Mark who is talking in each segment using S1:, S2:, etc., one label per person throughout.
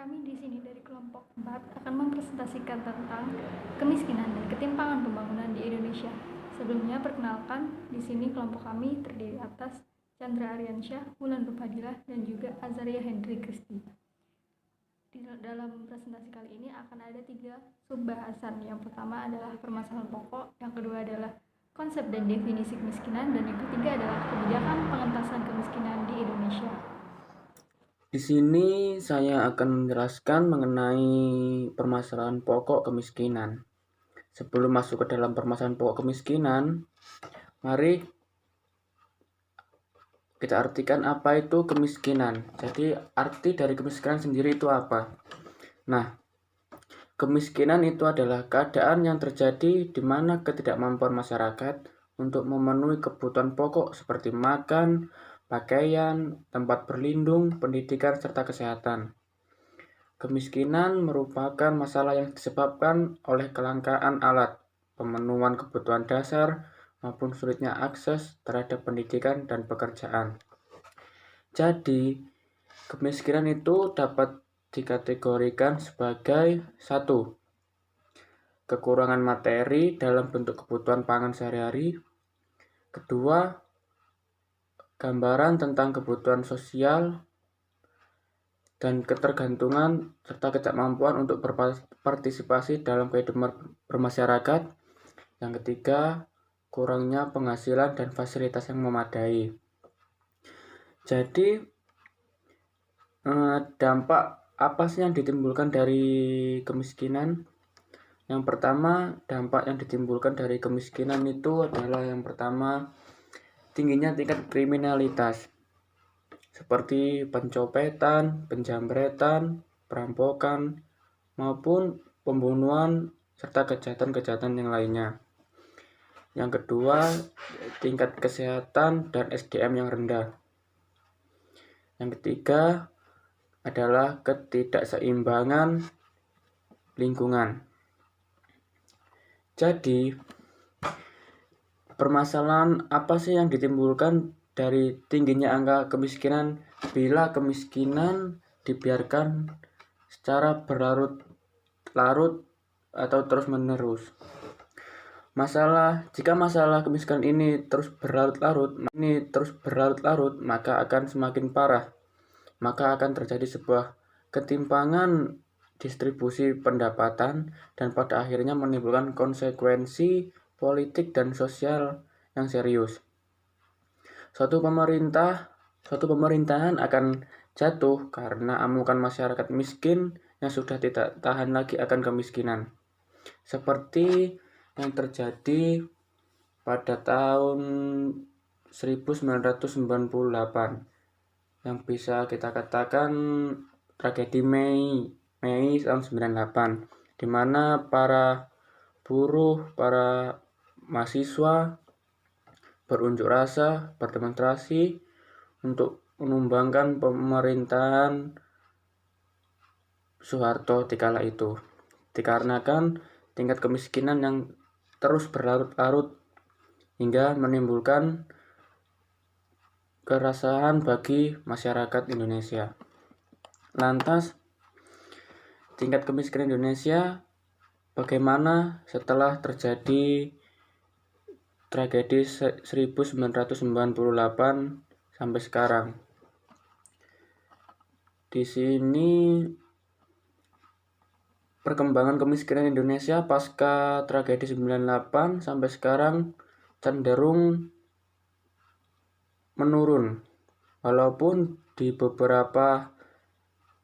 S1: Kami di sini dari kelompok 4 akan mempresentasikan tentang kemiskinan dan ketimpangan pembangunan di Indonesia. Sebelumnya, perkenalkan, di sini kelompok kami terdiri atas Chandra Aryansyah, Wulan Nurfadilah, dan juga Azaria Hendri Kristi. Dalam presentasi kali ini akan ada 3 sub-bahasan. Yang pertama adalah permasalahan pokok, yang kedua adalah konsep dan definisi kemiskinan, dan yang ketiga adalah kebijakan pengentasan kemiskinan di Indonesia.
S2: Di sini saya akan menjelaskan mengenai permasalahan pokok kemiskinan. Sebelum masuk ke dalam permasalahan pokok kemiskinan, mari kita artikan apa itu kemiskinan. Jadi arti dari kemiskinan sendiri itu apa? Nah, kemiskinan itu adalah keadaan yang terjadi di mana ketidakmampuan masyarakat untuk memenuhi kebutuhan pokok seperti makan, pakaian, tempat berlindung, pendidikan, serta kesehatan. Kemiskinan merupakan masalah yang disebabkan oleh kelangkaan alat, pemenuhan kebutuhan dasar, maupun sulitnya akses terhadap pendidikan dan pekerjaan. Jadi, kemiskinan itu dapat dikategorikan sebagai 1. Kekurangan materi dalam bentuk kebutuhan pangan sehari-hari. Kedua, gambaran tentang kebutuhan sosial dan ketergantungan serta ketidakmampuan untuk berpartisipasi dalam kehidupan bermasyarakat. Yang ketiga, kurangnya penghasilan dan fasilitas yang memadai. Jadi, dampak apa sih yang ditimbulkan dari kemiskinan? Yang pertama, dampak yang ditimbulkan dari kemiskinan itu adalah yang pertama, tingginya tingkat kriminalitas seperti pencopetan, penjamretan, perampokan, maupun pembunuhan serta kejahatan-kejahatan yang lainnya. Yang kedua, tingkat kesehatan dan SDM yang rendah. Yang ketiga adalah ketidakseimbangan lingkungan. Jadi, permasalahan apa sih yang ditimbulkan dari tingginya angka kemiskinan bila kemiskinan dibiarkan secara berlarut-larut atau terus-menerus? Jika masalah kemiskinan ini terus berlarut-larut, maka akan semakin parah. Maka akan terjadi sebuah ketimpangan distribusi pendapatan dan pada akhirnya menimbulkan konsekuensi politik dan sosial yang serius. Suatu pemerintahan akan jatuh karena amukan masyarakat miskin yang sudah tidak tahan lagi akan kemiskinan. Seperti yang terjadi pada tahun 1998 yang bisa kita katakan tragedi Mei tahun 98, di mana para buruh, para mahasiswa berunjuk rasa, berdemonstrasi untuk menumbangkan pemerintahan Soeharto di kala itu. Dikarenakan tingkat kemiskinan yang terus berlarut-larut hingga menimbulkan keresahan bagi masyarakat Indonesia. Lantas, tingkat kemiskinan Indonesia bagaimana setelah terjadi tragedi 1998 sampai sekarang? Di sini perkembangan kemiskinan Indonesia pasca tragedi 98 sampai sekarang cenderung menurun. Walaupun di beberapa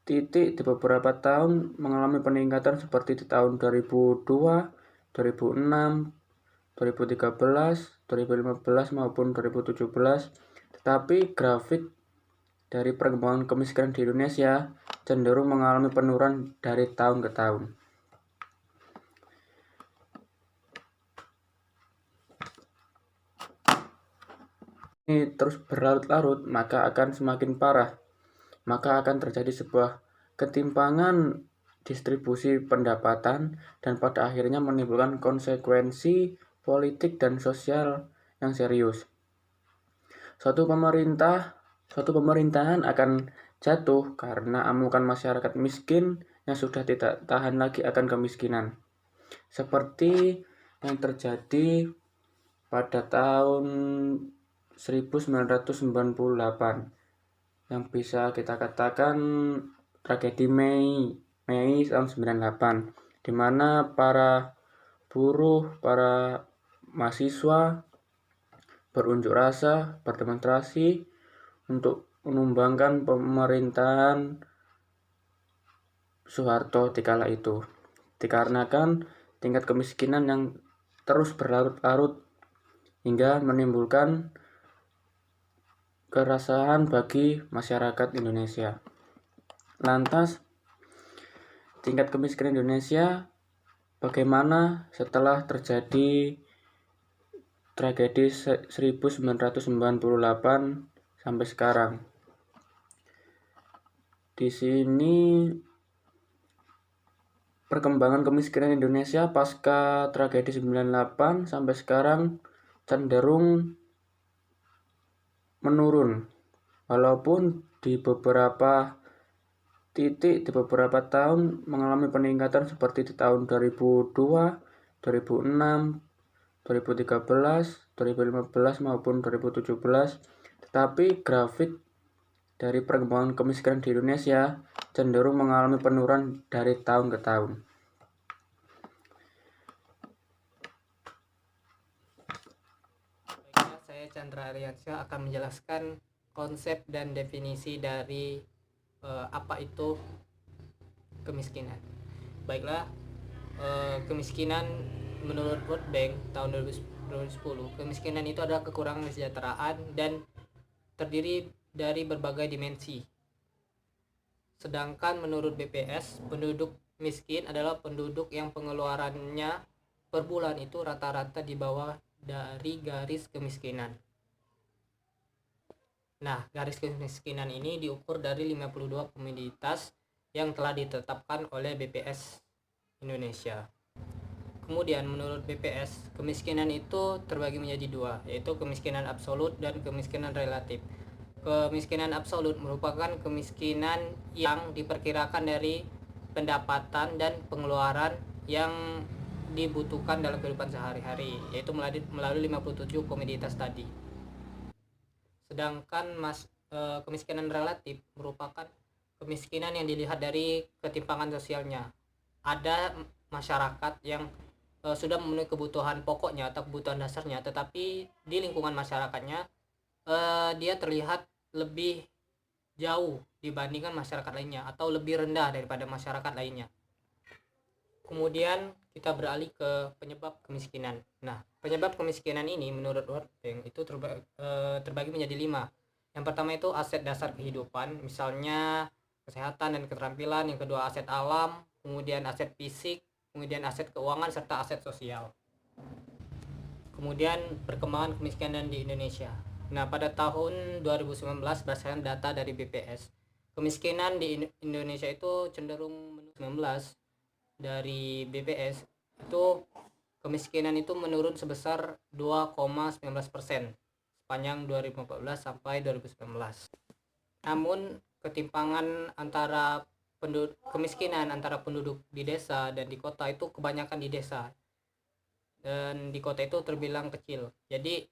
S2: titik di beberapa tahun mengalami peningkatan seperti di tahun 2002, 2006, 2013, 2015 maupun 2017, tetapi grafik dari perkembangan kemiskinan di Indonesia cenderung mengalami penurunan dari tahun ke tahun. Ini terus berlarut-larut, maka akan semakin parah. Maka akan terjadi sebuah ketimpangan distribusi pendapatan dan pada akhirnya menimbulkan konsekuensi politik dan sosial yang serius. Suatu suatu pemerintahan akan jatuh karena amukan masyarakat miskin yang sudah tidak tahan lagi akan kemiskinan. Seperti yang terjadi pada tahun 1998 yang bisa kita katakan tragedi Mei tahun 98, di mana para buruh, para mahasiswa berunjuk rasa, berdemonstrasi untuk menumbangkan pemerintahan Soeharto di kala itu, dikarenakan tingkat kemiskinan yang terus berlarut-larut hingga menimbulkan keresahan bagi masyarakat Indonesia. Lantas, tingkat kemiskinan Indonesia bagaimana setelah terjadi tragedi 1998 sampai sekarang? Di sini perkembangan kemiskinan Indonesia pasca tragedi 98 sampai sekarang cenderung menurun, walaupun di beberapa titik di beberapa tahun mengalami peningkatan seperti di tahun 2002, 2006, 2013, 2015 maupun 2017, tetapi grafik dari perkembangan kemiskinan di Indonesia cenderung mengalami penurunan dari tahun ke tahun.
S3: Baiklah, saya Chandra Aryansyah akan menjelaskan konsep dan definisi dari apa itu kemiskinan. Baiklah, kemiskinan menurut World Bank tahun 2010, kemiskinan itu adalah kekurangan kesejahteraan dan terdiri dari berbagai dimensi. Sedangkan menurut BPS, penduduk miskin adalah penduduk yang pengeluarannya per bulan itu rata-rata di bawah dari garis kemiskinan. Nah, garis kemiskinan ini diukur dari 52 komoditas yang telah ditetapkan oleh BPS Indonesia. Kemudian menurut BPS, kemiskinan itu terbagi menjadi dua, yaitu kemiskinan absolut dan kemiskinan relatif. Kemiskinan absolut merupakan kemiskinan yang diperkirakan dari pendapatan dan pengeluaran yang dibutuhkan dalam kehidupan sehari-hari, yaitu melalui 57 komoditas tadi. Sedangkan kemiskinan relatif merupakan kemiskinan yang dilihat dari ketimpangan sosialnya. Ada masyarakat yang sudah memenuhi kebutuhan pokoknya atau kebutuhan dasarnya, tetapi di lingkungan masyarakatnya dia terlihat lebih jauh dibandingkan masyarakat lainnya atau lebih rendah daripada masyarakat lainnya. Kemudian kita beralih ke penyebab kemiskinan. Nah, penyebab kemiskinan ini menurut World Bank itu terbagi menjadi 5. Yang pertama itu aset dasar kehidupan, misalnya kesehatan dan keterampilan. Yang kedua aset alam, kemudian aset fisik, kemudian aset keuangan serta aset sosial. Kemudian perkembangan kemiskinan di Indonesia. Nah, pada tahun 2019 berdasarkan data dari BPS, kemiskinan di Indonesia itu cenderung menurun. Dari BPS itu kemiskinan itu menurun sebesar 2,19% sepanjang 2014 sampai 2019. Namun ketimpangan antara kemiskinan antara penduduk di desa dan di kota itu kebanyakan di desa, dan di kota itu terbilang kecil. Jadi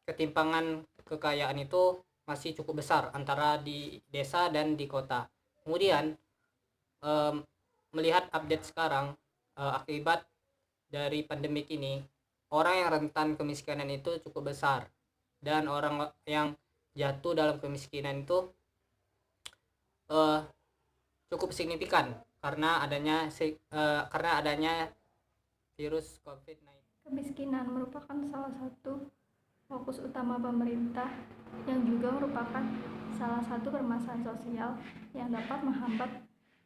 S3: ketimpangan kekayaan itu masih cukup besar antara di desa dan di kota. Kemudian melihat update sekarang, akibat dari pandemik ini, orang yang rentan kemiskinan itu cukup besar, dan orang yang jatuh dalam kemiskinan itu cukup signifikan karena adanya virus COVID-19.
S1: Kemiskinan merupakan salah satu fokus utama pemerintah yang juga merupakan salah satu permasalahan sosial yang dapat menghambat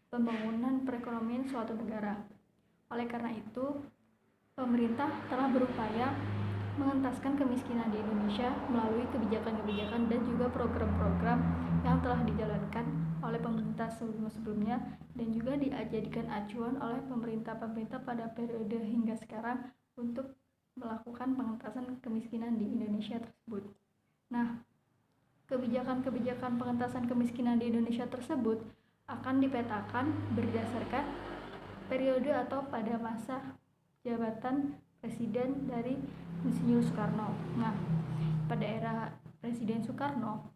S1: pembangunan perekonomian suatu negara. Oleh karena itu, pemerintah telah berupaya mengentaskan kemiskinan di Indonesia melalui kebijakan-kebijakan dan juga program-program yang telah dijalankan oleh pemerintah sebelumnya dan juga dijadikan acuan oleh pemerintah-pemerintah pada periode hingga sekarang untuk melakukan pengentasan kemiskinan di Indonesia tersebut. Nah, Kebijakan-kebijakan pengentasan kemiskinan di Indonesia tersebut akan dipetakan berdasarkan periode atau pada masa jabatan presiden dari Insinyur Soekarno. Nah, pada era Presiden Soekarno,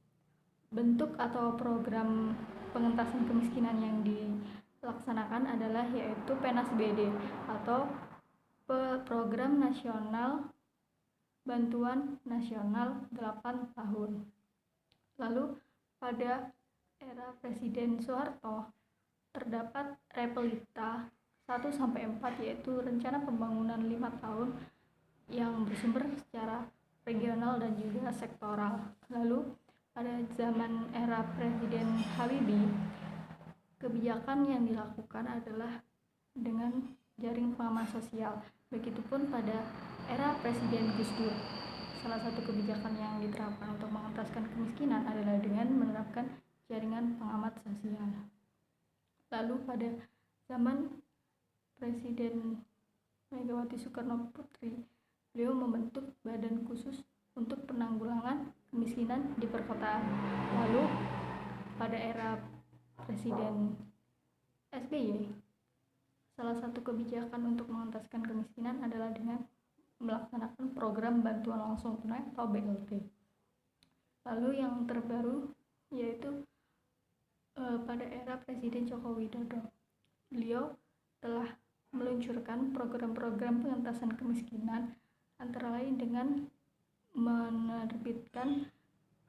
S1: bentuk atau program pengentasan kemiskinan yang dilaksanakan adalah yaitu PNASBD atau Program Nasional Bantuan Nasional 8 tahun. Lalu pada era Presiden Soeharto terdapat Repelita 1-4 yaitu rencana pembangunan 5 tahun yang bersumber secara regional dan juga sektoral. Lalu pada zaman era Presiden Habibie, kebijakan yang dilakukan adalah dengan jaring pengaman sosial. Begitupun pada era Presiden Gus Dur, salah satu kebijakan yang diterapkan untuk mengentaskan kemiskinan adalah dengan menerapkan jaringan pengamat sosial. Lalu pada zaman Presiden Megawati Soekarno Putri, beliau membentuk badan khusus untuk penanggulangan kemiskinan di perkotaan. Lalu pada era Presiden SBY, salah satu kebijakan untuk mengentaskan kemiskinan adalah dengan melaksanakan program bantuan langsung tunai atau BLT. Lalu yang terbaru yaitu pada era Presiden Joko Widodo, beliau telah meluncurkan program-program pengentasan kemiskinan antara lain dengan menerbitkan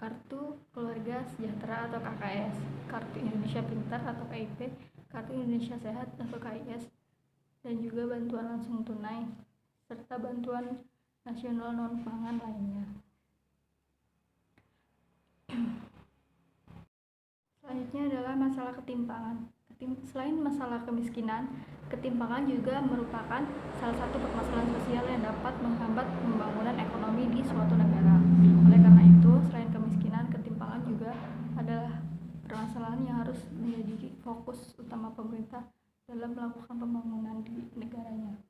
S1: Kartu Keluarga Sejahtera atau KKS, Kartu Indonesia Pintar atau KIP, Kartu Indonesia Sehat atau KIS, dan juga bantuan langsung tunai serta bantuan nasional non-pangan lainnya. Selanjutnya adalah masalah ketimpangan. Selain masalah kemiskinan, ketimpangan juga merupakan salah satu permasalahan sosial yang dapat menghambat pembangunan ekonomi di suatu negara. Oleh karena itu, selain kemiskinan, ketimpangan juga adalah permasalahan yang harus menjadi fokus utama pemerintah dalam melakukan pembangunan di negaranya.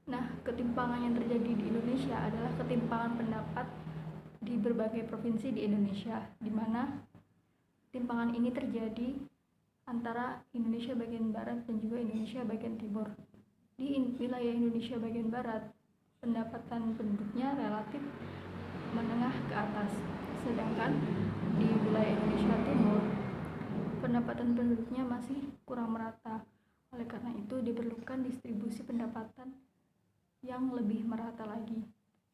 S1: Nah, ketimpangan yang terjadi di Indonesia adalah ketimpangan pendapat di berbagai provinsi di Indonesia, di mana ketimpangan ini terjadi antara Indonesia bagian barat dan juga Indonesia bagian timur. Di wilayah Indonesia bagian barat, pendapatan penduduknya relatif menengah ke atas, sedangkan di wilayah Indonesia timur, pendapatan penduduknya masih kurang merata. Oleh karena itu, diperlukan distribusi pendapatan yang lebih merata lagi.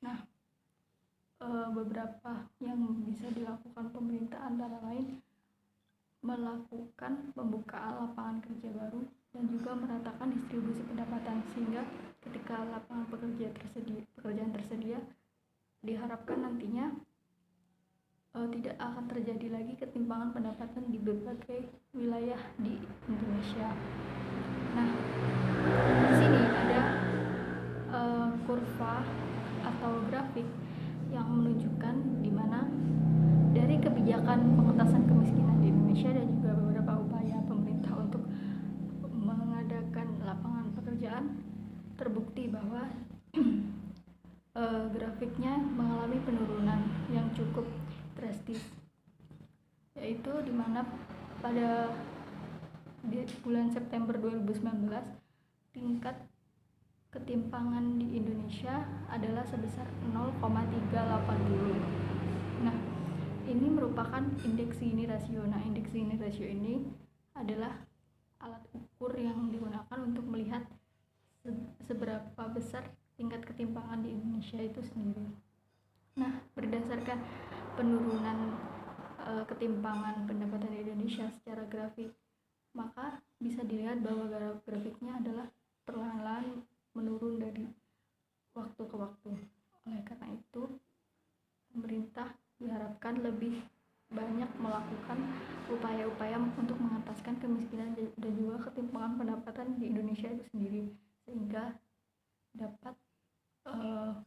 S1: Nah, beberapa yang bisa dilakukan pemerintah antara lain melakukan pembukaan lapangan kerja baru dan juga meratakan distribusi pendapatan, sehingga ketika lapangan pekerjaan tersedia diharapkan nantinya tidak akan terjadi lagi ketimpangan pendapatan di berbagai wilayah di Indonesia. Nah, di sini ada kurva atau grafik yang menunjukkan di mana dari kebijakan pengentasan kemiskinan di Indonesia dan juga beberapa upaya pemerintah untuk mengadakan lapangan pekerjaan, terbukti bahwa grafiknya mengalami penurunan yang cukup drastis, yaitu di mana pada bulan September 2019 tingkat ketimpangan di Indonesia adalah sebesar 0,380. Nah, ini merupakan indeks Gini rasio. Nah, indeks Gini rasio ini adalah alat ukur yang digunakan untuk melihat seberapa besar tingkat ketimpangan di Indonesia itu sendiri. Nah, berdasarkan penurunan ketimpangan pendapatan di Indonesia secara grafik, maka bisa dilihat bahwa grafiknya adalah perlahan-lahan menurun dari waktu ke waktu. Oleh karena itu, pemerintah diharapkan lebih banyak melakukan upaya-upaya untuk mengentaskan kemiskinan dan juga ketimpangan pendapatan di Indonesia itu sendiri, sehingga dapat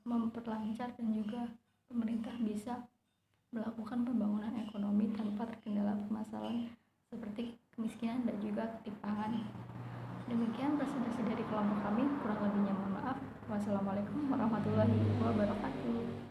S1: memperlancar dan juga pemerintah bisa melakukan pembangunan ekonomi tanpa terkendala permasalahan seperti kemiskinan dan juga ketimpangan. Demikian presentasi dari kelompok kami, kurang lebihnya mohon maaf. Wassalamualaikum warahmatullahi wabarakatuh.